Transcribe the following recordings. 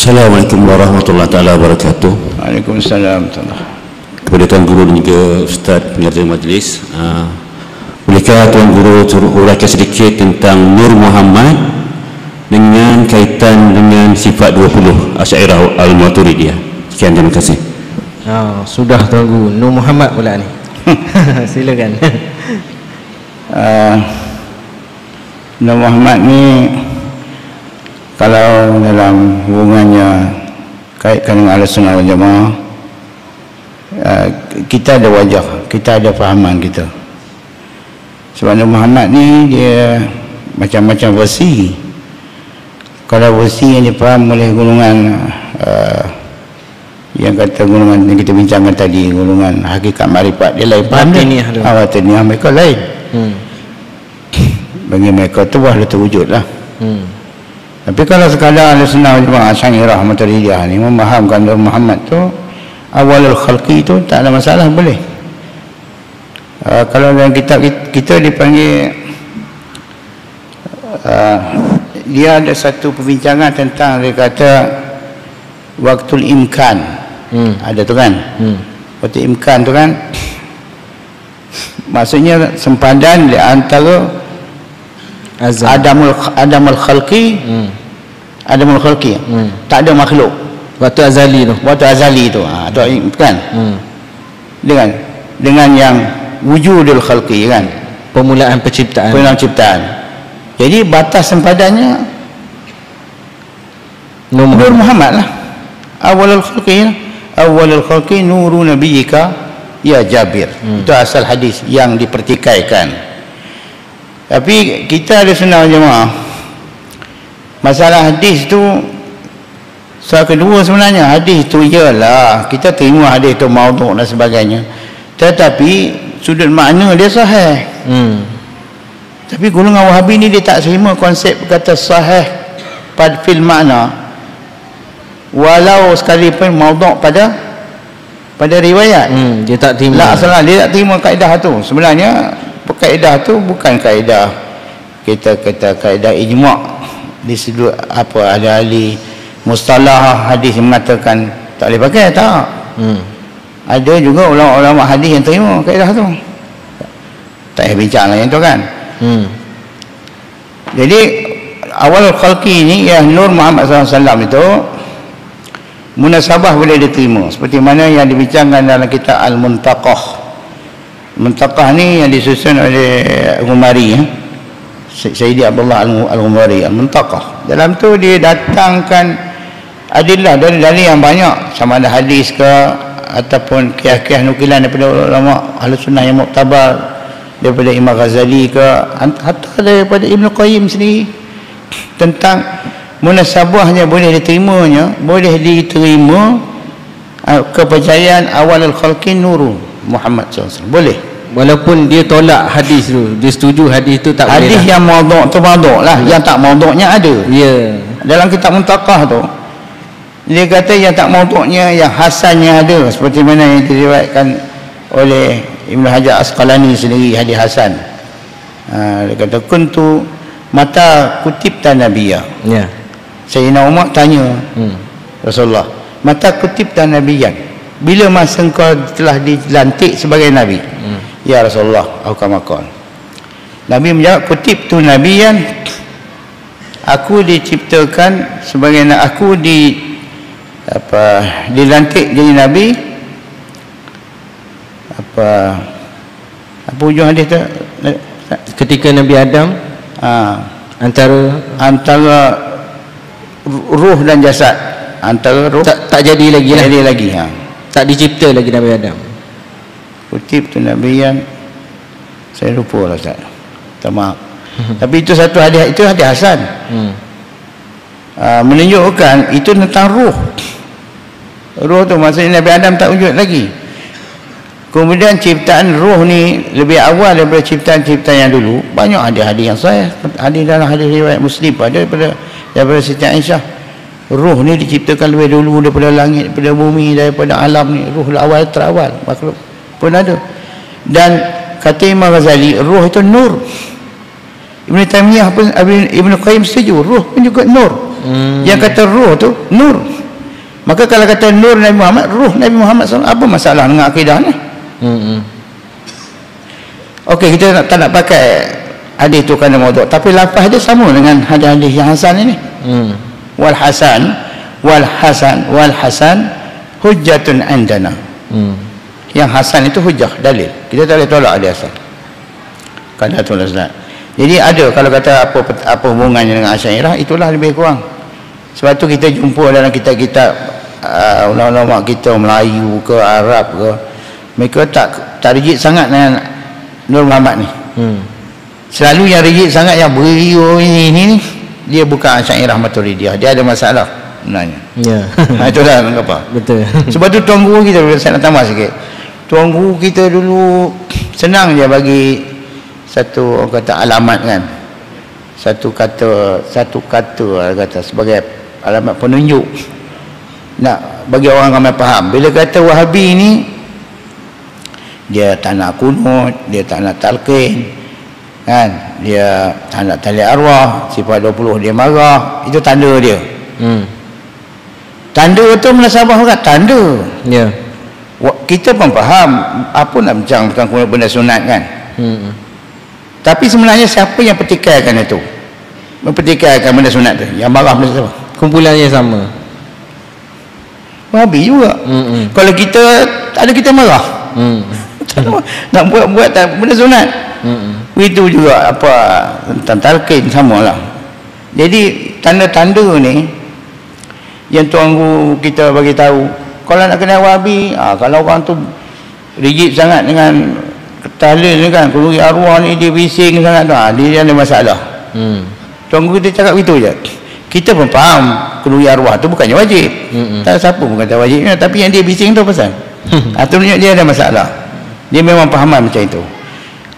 Assalamualaikum warahmatullahi taala wabarakatuh. Waalaikumsalam. Kepada Tuan Guru dan juga Ustaz pengajar majlis, bolehkah Tuan Guru uraikan sedikit tentang Nur Muhammad dengan kaitan dengan sifat 20 Asy'ariyah Al-Maturidiyah? Sekian, terima kasih. Sudah Tuan Guru, Nur Muhammad pula ni. Silakan. Nur Muhammad ni kalau dalam hubungannya kaitkan dengan Ahlussunnah wal Jamaah, kita ada wajah, kita ada fahaman kita. Sebab Nur Muhammad ni dia macam-macam versi. Kalau versi yang dipaham oleh golongan yang kata golongan yang kita bincangkan tadi, golongan hakikat makrifat, dia lain faham dia. Batiniyah mereka lain. Bagi mereka tu wahdatul terwujud lah. Tapi kalau sekadar Ahlussunnah wal Jamaah Asy'ariyah Maturidiyah ni memahamkan Nur Muhammad tu awalul khalqi tu tak ada masalah, boleh. Kalau dalam kitab kita dipanggil dia ada satu perbincangan tentang, dia kata waktul imkan. Ada tu kan. Waktu imkan tu kan maksudnya sempadan di antara Adamul khalqi, Adamul khalqi, tak ada makhluk. Waktu azali tu. Waktu azali tu. Kan? Dengan yang wujudul khalqi kan. Permulaan penciptaan. Permulaan ciptaan. Jadi batas sempadannya Nur Muhammad lah. Awalul khalqi, awalul khalqi nuru nabiyyika ya Jabir. Itu asal hadis yang dipertikaikan. Tapi kita ada Ahlussunnah wal Jamaah, masalah hadis tu soal kedua sebenarnya. Hadis tu ialah kita terima hadis tu maudhu' dan sebagainya, tetapi sudut makna dia sahih. Tapi golongan Wahabi ni dia tak terima konsep kata sahih pada fil makna, walau sekalipun maudhu' pada riwayat. Dia tak terima. Dia tak terima kaedah tu. Sebenarnya kaedah tu bukan kaedah kita kata kaedah ijma' di sudut apa, ada ahli mustalah hadis yang mengatakan tak boleh pakai, tak. Ada juga ulama-ulama hadis yang terima kaedah tu. Tak payah bincang lah yang tu kan. Jadi awal khalqi ni ya Nur Muhammad SAW itu munasabah boleh diterima seperti mana yang dibincangkan dalam kitab Al-Muntaqah. Muntaqah ni yang disusun oleh Al-Ghumari, Sayyidi Abdullah Al-Ghumari, Al-Muntaqah. Dalam tu dia datangkan adillah dari yang banyak, sama ada hadis ke ataupun kias-kias nukilan daripada ulama Ahlussunnah yang muktabar, daripada Imam Ghazali ke, hatta daripada Ibn Qayyim sendiri, tentang munasabahnya boleh diterimanya, boleh diterima kepercayaan awalul khalqi nuru Muhammad SAW, boleh. Walaupun dia tolak hadis tu, dia setuju hadis tu tak boleh. Hadis yang maudhu' tu maudhu' lah, yang tak maudhu'nya ada. Ya. Dalam kitab Muntaqah tu dia kata yang tak maudhu'nya, yang hasannya ada, seperti mana yang diriwayatkan oleh Ibn Hajar Asqalani sendiri, hadis hasan. Dia kata kuntu mata kutibta nabiyya. Ya. Sayyidina Umar tanya Rasulullah, mata kutibta nabiyyan, bila masa engkau telah dilantik sebagai Nabi? Ya Rasulullah, aukamakon. Nabi menjawab, kutibtu nabiyan, aku diciptakan sebagai, aku dilantik jadi Nabi. Apa ujung hadis tu? Ketika Nabi Adam antara ruh dan jasad, antara ruh tak jadi lagi, tak dicipta lagi Nabi Adam. Kutip tu nabiyan, saya lupa lah Ustaz, maaf. Tapi itu satu hadis, itu hadis hasan. Menunjukkan itu tentang ruh. Ruh tu maksudnya Nabi Adam tak wujud lagi. Kemudian ciptaan ruh ni lebih awal daripada ciptaan-ciptaan yang dulu. Banyak hadis-hadis yang sahih, hadis dalam hadis riwayat Muslim ada daripada Siti Aisyah. Ruh ni diciptakan lebih dulu daripada langit, daripada bumi, daripada alam ni. Ruh awal terawal makhluk pun ada. Dan kata Imam Ghazali, ruh itu nur. Ibn Taymiyah pun, Ibn Qayyim setuju, ruh pun juga nur. Yang kata ruh tu nur. Maka kalau kata nur Nabi Muhammad, ruh Nabi Muhammad SAW, apa masalah dengan akidah ni? Okey, kita tak nak pakai hadis tu kerana maudhu', tapi lafaz dia sama dengan hadis-hadis yang hasan ini. Wal hasan hujjatun indana. Yang hasan itu hujjah, dalil. Kita tak boleh tolak hadis hasan. Kata tu Ustaz. Jadi ada, kalau kata apa hubungannya dengan Asy'ariyah, itulah lebih kurang. Sebab tu kita jumpa dalam kitab-kitab ulama-ulama kita Melayu ke Arab ke, mereka tak rigid sangat dengan Nur Muhammad ni. Selalu yang rigid sangat yang beliau ini dia bukan Asy'ariyah Maturidiyah, dia ada masalah sebenarnya. Ya. Itulah apa. Betul. Sebab tu tuan guru kita, saya nak tambah sikit. Tuan guru kita dulu senang je bagi satu orang kata alamat kan. Satu kata kata sebagai alamat penunjuk. Nak bagi orang ramai faham. Bila kata Wahabi ni dia tak nak kunut, dia tak nak talqin, kan? Dia tak nak tali arwah, sifat 20 dia marah, itu tanda dia. Tanda tu munasabah orang, tanda. Ya. Kita pun faham apa nak bincang tentang benda sunat kan. Tapi sebenarnya siapa yang pertikaikan itu? Mempertikaikan benda sunat tu, yang marah benda siapa? Kumpulannya sama. Wahabi juga. Kalau kita ada, kita marah. Nak buat tak benda sunat. Itu juga apa tentang talqin samalah. Jadi tanda-tanda ni yang tuan guru kita bagi tahu, kalau nak kenal Wahabi, kalau orang tu rigid sangat dengan tahlil ni kan, keluar arwah ni dia bising sangat tu, dia ada masalah. Tuan guru kita cakap begitu je. Kita pun faham keluar arwah tu bukannya wajib. Tak siapa pun kata wajibnya, tapi yang dia bising tu pasal tunjuk dia ada masalah. Dia memang fahaman macam itu.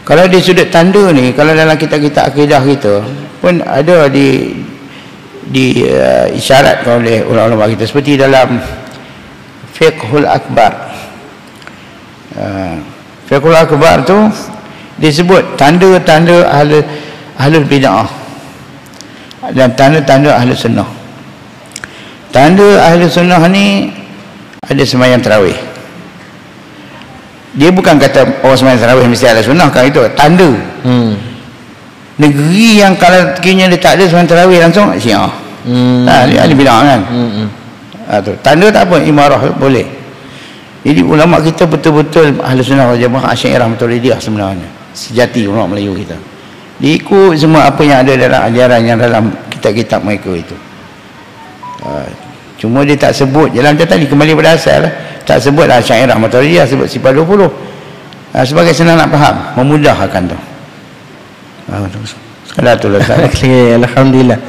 Kalau di sudut tanda ni, kalau dalam kitab-kitab akidah kita pun ada isyaratkan oleh ulama-ulama kita, seperti dalam Fiqhul Akbar. Fiqhul Akbar tu disebut tanda-tanda ahlul bid'ah dan tanda-tanda ahli sunnah. Tanda ahli sunnah ni ada sembahyang tarawih. Dia bukan kata orang sembahyang tarawih mesti ahli sunnah, kan itu tanda. Negeri yang kalau kini dia tak ada sembahyang tarawih langsung Syiah. Dia ahli bid'ah kan. Tu tanda tak apa, imarah boleh. Jadi ulama kita betul-betul ahli sunnah wal jamaah, Asy'ariyah Maturidiyah sebenarnya, sejati ulama Melayu kita. Dia ikut semua apa yang ada dalam ajaran yang dalam kitab-kitab mereka itu. Cuma dia tak sebut jalan macam tadi, kembali pada asal lah. Tak sebut Asy'ariyah Maturidiyah, sebut sifat 20. Sebagai senang nak faham, memudahkan tu. Sekadar tu lah. Alhamdulillah.